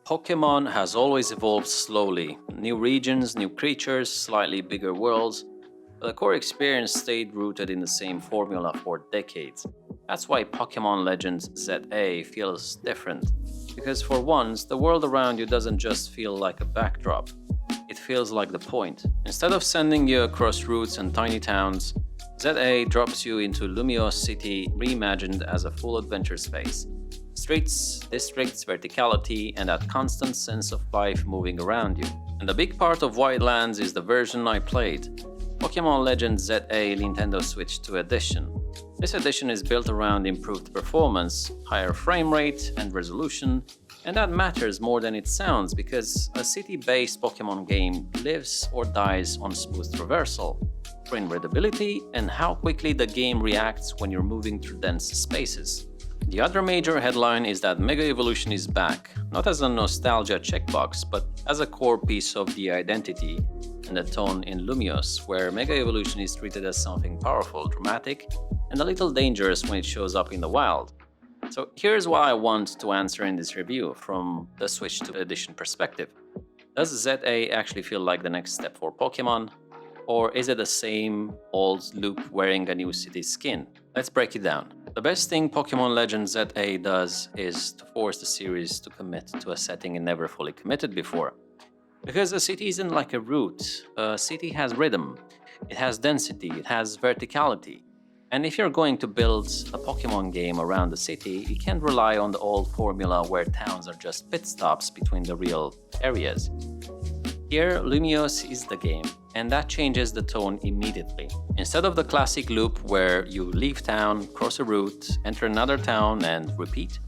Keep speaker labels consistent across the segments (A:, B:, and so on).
A: Pokémon has always evolved slowly. New regions, new creatures, slightly bigger worlds, but the core experience stayed rooted in the same formula for decades. That's why Pokémon Legends ZA feels different, because for once, the world around you doesn't just feel like a backdrop, it feels like the point. Instead of sending you across routes and tiny towns, ZA drops you into Lumiose City, reimagined as a full adventure space. Streets, districts, verticality, and that constant sense of life moving around you. And a big part of Wildlands is the version I played, Pokémon Legends ZA Nintendo Switch 2 Edition. This edition is built around improved performance, higher frame rate and resolution, and that matters more than it sounds because a city-based Pokémon game lives or dies on smooth traversal, screen readability, and how quickly the game reacts when you're moving through dense spaces. The other major headline is that Mega Evolution is back, not as a nostalgia checkbox, but as a core piece of the identity and the tone in Lumiose, where Mega Evolution is treated as something powerful, dramatic, and a little dangerous when it shows up in the wild. So here's what I want to answer in this review from the Switch 2 Edition perspective. Does ZA actually feel like the next step for Pokémon? Or is it the same old loop wearing a new city skin? Let's break it down. The best thing Pokémon Legends ZA does is to force the series to commit to a setting it never fully committed before. Because a city isn't like a route, a city has rhythm, it has density, it has verticality. And if you're going to build a Pokémon game around the city, you can't rely on the old formula where towns are just pit stops between the real areas. Here, Lumiose is the game, and that changes the tone immediately. Instead of the classic loop where you leave town, cross a route, enter another town, and repeat,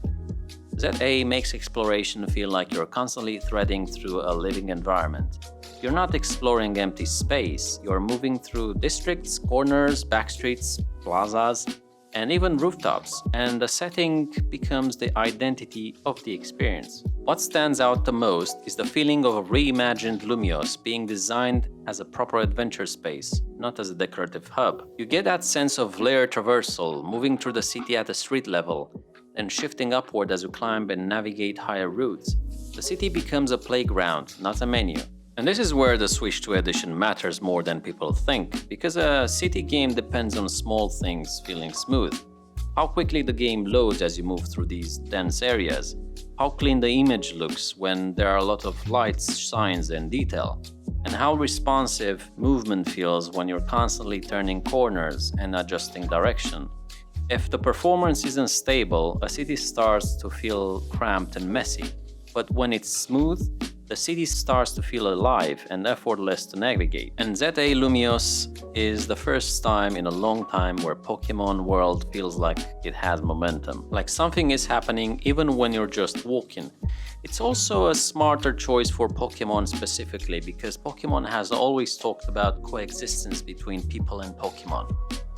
A: ZA makes exploration feel like you're constantly threading through a living environment. You're not exploring empty space, you're moving through districts, corners, backstreets, plazas, and even rooftops, and the setting becomes the identity of the experience. What stands out the most is the feeling of a reimagined Lumiose being designed as a proper adventure space, not as a decorative hub. You get that sense of layered traversal, moving through the city at a street level, then shifting upward as you climb and navigate higher routes. The city becomes a playground, not a menu. And this is where the Switch 2 Edition matters more than people think, because a city game depends on small things feeling smooth. How quickly the game loads as you move through these dense areas, how clean the image looks when there are a lot of lights, signs, and detail, and how responsive movement feels when you're constantly turning corners and adjusting direction. If the performance isn't stable, a city starts to feel cramped and messy, but when it's smooth, the city starts to feel alive and effortless to navigate. And ZA Lumiose is the first time in a long time where Pokémon World feels like it has momentum, like something is happening even when you're just walking. It's also a smarter choice for Pokémon specifically because Pokémon has always talked about coexistence between people and Pokémon.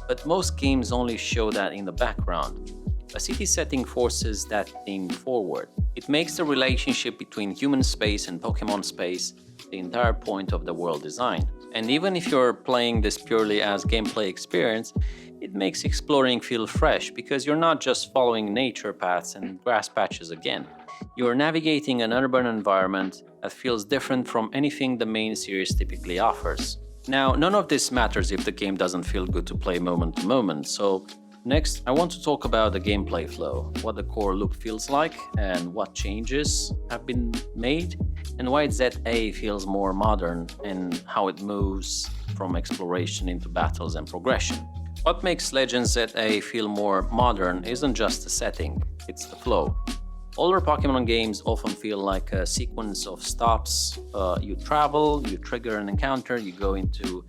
A: But most games only show that in the background. A city setting forces that theme forward. It makes the relationship between human space and Pokémon space the entire point of the world design. And even if you're playing this purely as gameplay experience, it makes exploring feel fresh because you're not just following nature paths and grass patches again. You're navigating an urban environment that feels different from anything the main series typically offers. Now, none of this matters if the game doesn't feel good to play moment to moment, so next, I want to talk about the gameplay flow, what the core loop feels like, and what changes have been made, and why ZA feels more modern, and how it moves from exploration into battles and progression. What makes Legends ZA feel more modern isn't just the setting, it's the flow. Older Pokémon games often feel like a sequence of stops. You travel, you trigger an encounter, you go into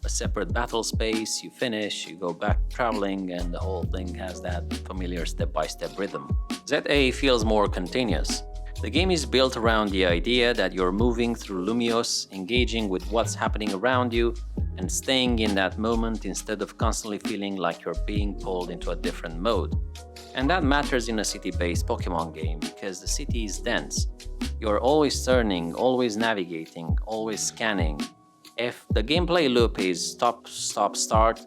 A: a separate battle space, you finish, you go back traveling, and the whole thing has that familiar step-by-step rhythm. ZA feels more continuous. The game is built around the idea that you're moving through Lumiose, engaging with what's happening around you, and staying in that moment instead of constantly feeling like you're being pulled into a different mode. And that matters in a city-based Pokémon game because the city is dense. You're always turning, always navigating, always scanning. If the gameplay loop is stop, stop, start,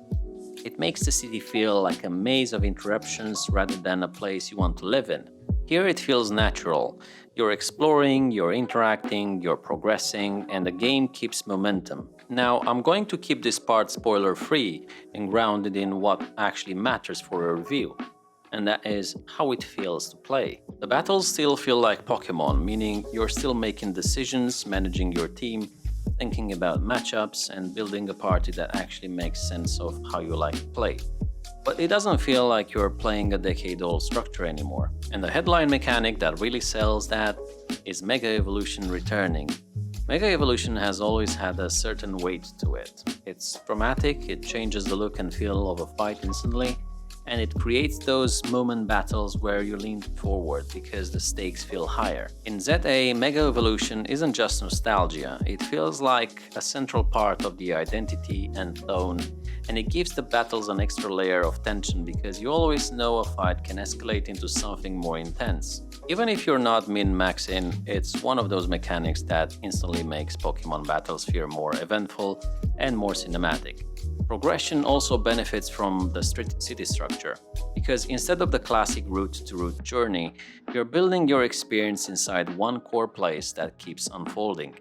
A: it makes the city feel like a maze of interruptions rather than a place you want to live in. Here it feels natural. You're exploring, you're interacting, you're progressing, and the game keeps momentum. Now, I'm going to keep this part spoiler-free and grounded in what actually matters for a review, and that is how it feels to play. The battles still feel like Pokémon, meaning you're still making decisions, managing your team, thinking about matchups, and building a party that actually makes sense of how you like to play. But it doesn't feel like you're playing a decade-old structure anymore. And the headline mechanic that really sells that is Mega Evolution returning. Mega Evolution has always had a certain weight to it. It's dramatic, it changes the look and feel of a fight instantly, and it creates those moment battles where you lean forward because the stakes feel higher. In ZA, Mega Evolution isn't just nostalgia, it feels like a central part of the identity and tone, and it gives the battles an extra layer of tension because you always know a fight can escalate into something more intense. Even if you're not min-max in, it's one of those mechanics that instantly makes Pokémon battles feel more eventful and more cinematic. Progression also benefits from the city structure, because instead of the classic route-to-route journey, you're building your experience inside one core place that keeps unfolding.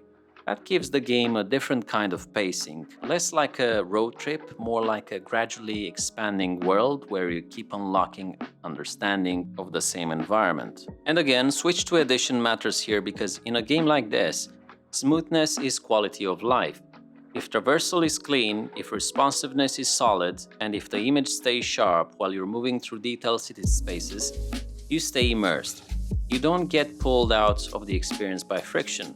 A: That gives the game a different kind of pacing, less like a road trip, more like a gradually expanding world where you keep unlocking understanding of the same environment. And again, switch to edition matters here because in a game like this, smoothness is quality of life. If traversal is clean, if responsiveness is solid, and if the image stays sharp while you're moving through detailed city spaces, you stay immersed. You don't get pulled out of the experience by friction.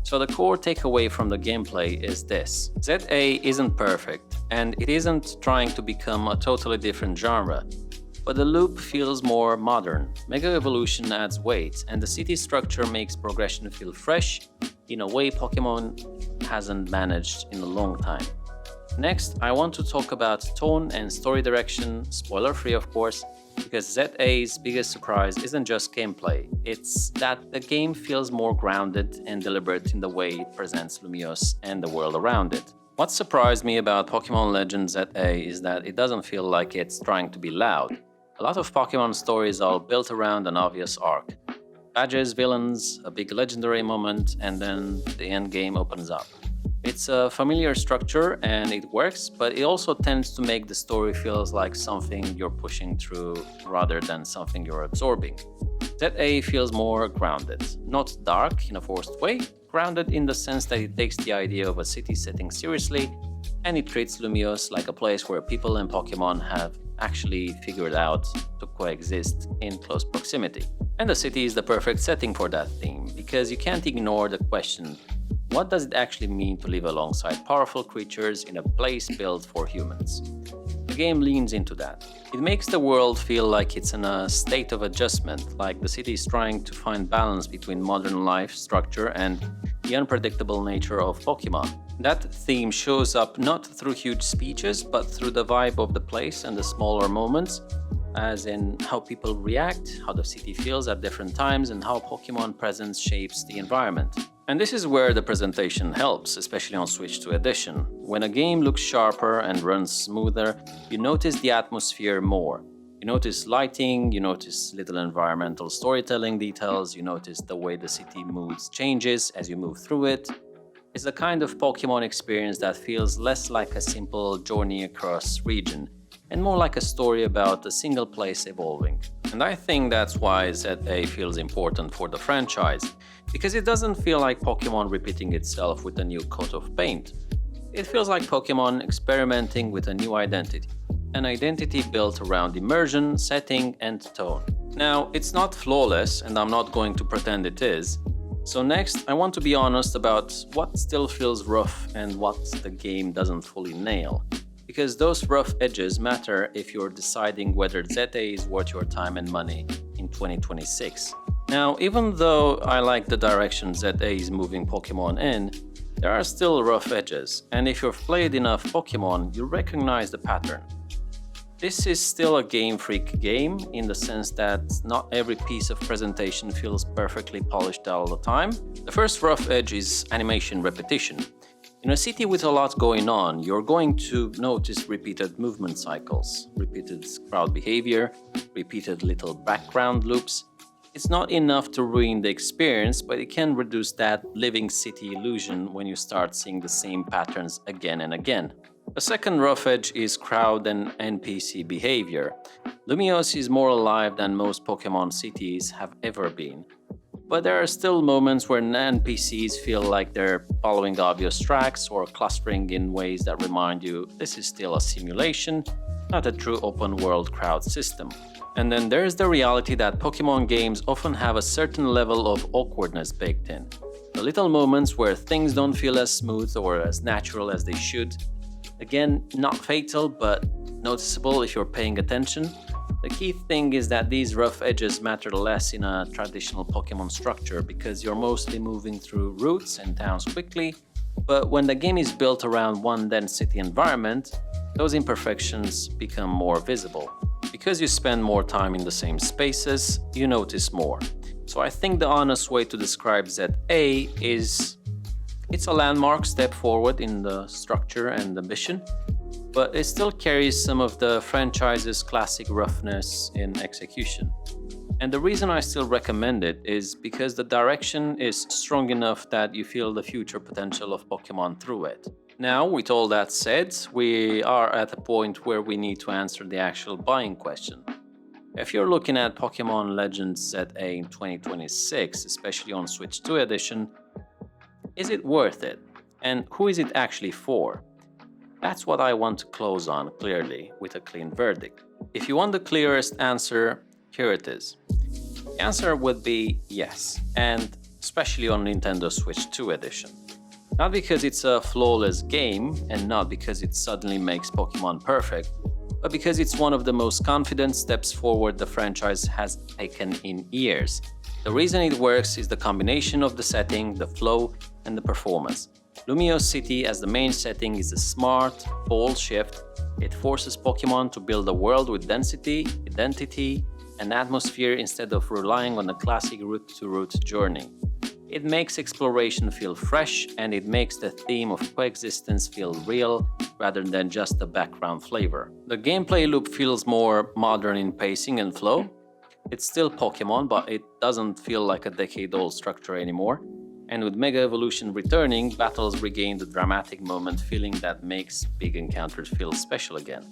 A: So the core takeaway from the gameplay is this. ZA isn't perfect, and it isn't trying to become a totally different genre, but the loop feels more modern. Mega Evolution adds weight, and the city structure makes progression feel fresh in a way Pokémon hasn't managed in a long time. Next, I want to talk about tone and story direction, spoiler-free of course, because ZA's biggest surprise isn't just gameplay, it's that the game feels more grounded and deliberate in the way it presents Lumiose and the world around it. What surprised me about Pokémon Legends ZA is that it doesn't feel like it's trying to be loud. A lot of Pokémon stories are built around an obvious arc. Badges, villains, a big legendary moment, and then the endgame opens up. It's a familiar structure and it works, but it also tends to make the story feels like something you're pushing through rather than something you're absorbing. ZA feels more grounded, not dark in a forced way, grounded in the sense that it takes the idea of a city setting seriously, and it treats Lumiose like a place where people and Pokémon have actually figured out to coexist in close proximity. And the city is the perfect setting for that theme, because you can't ignore the question, what does it actually mean to live alongside powerful creatures in a place built for humans? The game leans into that. It makes the world feel like it's in a state of adjustment, like the city is trying to find balance between modern life structure and the unpredictable nature of Pokémon. That theme shows up not through huge speeches, but through the vibe of the place and the smaller moments, as in how people react, how the city feels at different times, and how Pokémon presence shapes the environment. And this is where the presentation helps, especially on Switch 2 Edition. When a game looks sharper and runs smoother, you notice the atmosphere more. You notice lighting, you notice little environmental storytelling details, you notice the way the city moods changes as you move through it. It's the kind of Pokémon experience that feels less like a simple journey across region, and more like a story about a single place evolving. And I think that's why ZA feels important for the franchise, because it doesn't feel like Pokémon repeating itself with a new coat of paint. It feels like Pokémon experimenting with a new identity, an identity built around immersion, setting, and tone. Now, it's not flawless, and I'm not going to pretend it is. So next, I want to be honest about what still feels rough and what the game doesn't fully nail. Because those rough edges matter if you're deciding whether ZA is worth your time and money in 2026. Now, even though I like the direction ZA is moving Pokémon in, there are still rough edges, and if you've played enough Pokémon, you'll recognize the pattern. This is still a Game Freak game in the sense that not every piece of presentation feels perfectly polished all the time. The first rough edge is animation repetition. In a city with a lot going on, you're going to notice repeated movement cycles, repeated crowd behavior, repeated little background loops. It's not enough to ruin the experience, but it can reduce that living city illusion when you start seeing the same patterns again and again. The second rough edge is crowd and NPC behavior. Lumiose is more alive than most Pokémon cities have ever been. But there are still moments where NPCs feel like they're following obvious tracks or clustering in ways that remind you this is still a simulation, not a true open world crowd system. And then there's the reality that Pokémon games often have a certain level of awkwardness baked in. The little moments where things don't feel as smooth or as natural as they should. Again, not fatal, but noticeable if you're paying attention. The key thing is that these rough edges matter less in a traditional Pokémon structure because you're mostly moving through routes and towns quickly, but when the game is built around one dense city environment, those imperfections become more visible. Because you spend more time in the same spaces, you notice more. So I think the honest way to describe ZA is it's a landmark step forward in the structure and ambition, but it still carries some of the franchise's classic roughness in execution. And the reason I still recommend it is because the direction is strong enough that you feel the future potential of Pokémon through it. Now, with all that said, we are at a point where we need to answer the actual buying question. If you're looking at Pokémon Legends ZA in 2026, especially on Switch 2 edition, is it worth it? And who is it actually for? That's what I want to close on clearly with a clean verdict. If you want the clearest answer, here it is. The answer would be yes, and especially on Nintendo Switch 2 edition. Not because it's a flawless game, and not because it suddenly makes Pokémon perfect, but because it's one of the most confident steps forward the franchise has taken in years. The reason it works is the combination of the setting, the flow, and the performance. Lumiose City as the main setting is a smart, bold shift. It forces Pokémon to build a world with density, identity, and atmosphere instead of relying on a classic route-to-route journey. It makes exploration feel fresh, and it makes the theme of coexistence feel real rather than just a background flavor. The gameplay loop feels more modern in pacing and flow. It's still Pokémon, but it doesn't feel like a decade-old structure anymore. And with Mega Evolution returning, battles regain the dramatic moment feeling that makes big encounters feel special again.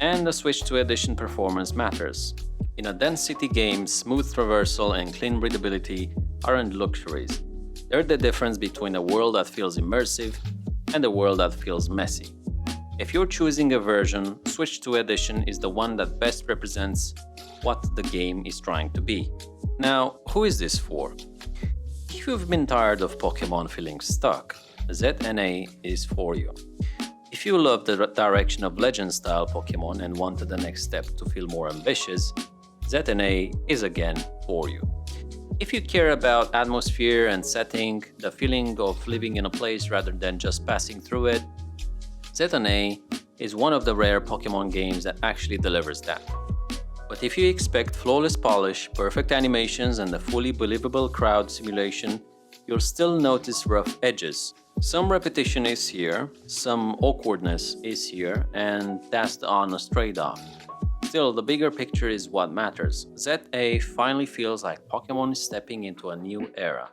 A: And the Switch 2 edition performance matters. In a dense city game, smooth traversal and clean readability aren't luxuries. They're the difference between a world that feels immersive and a world that feels messy. If you're choosing a version, Switch 2 edition is the one that best represents what the game is trying to be. Now, who is this for? If you've been tired of Pokémon feeling stuck, ZA is for you. If you love the direction of Legend-style Pokémon and wanted the next step to feel more ambitious, ZA is again for you. If you care about atmosphere and setting, the feeling of living in a place rather than just passing through it, ZA is one of the rare Pokémon games that actually delivers that. But if you expect flawless polish, perfect animations, and a fully believable crowd simulation, you'll still notice rough edges. Some repetition is here, some awkwardness is here, and that's the honest trade-off. Still, the bigger picture is what matters. ZA finally feels like Pokémon is stepping into a new era.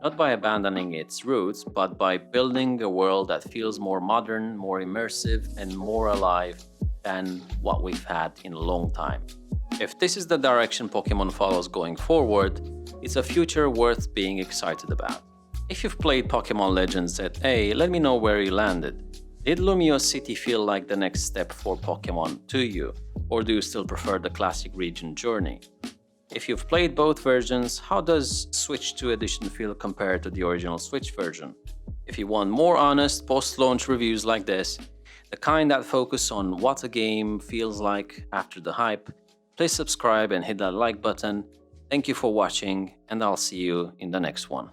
A: Not by abandoning its roots, but by building a world that feels more modern, more immersive, and more alive than what we've had in a long time. If this is the direction Pokémon follows going forward, it's a future worth being excited about. If you've played Pokémon Legends ZA, let me know where you landed. Did Lumiose City feel like the next step for Pokémon to you, or do you still prefer the classic region journey? If you've played both versions, how does Switch 2 edition feel compared to the original Switch version? If you want more honest post-launch reviews like this, the kind that focus on what a game feels like after the hype, please subscribe and hit that like button. Thank you for watching, and I'll see you in the next one.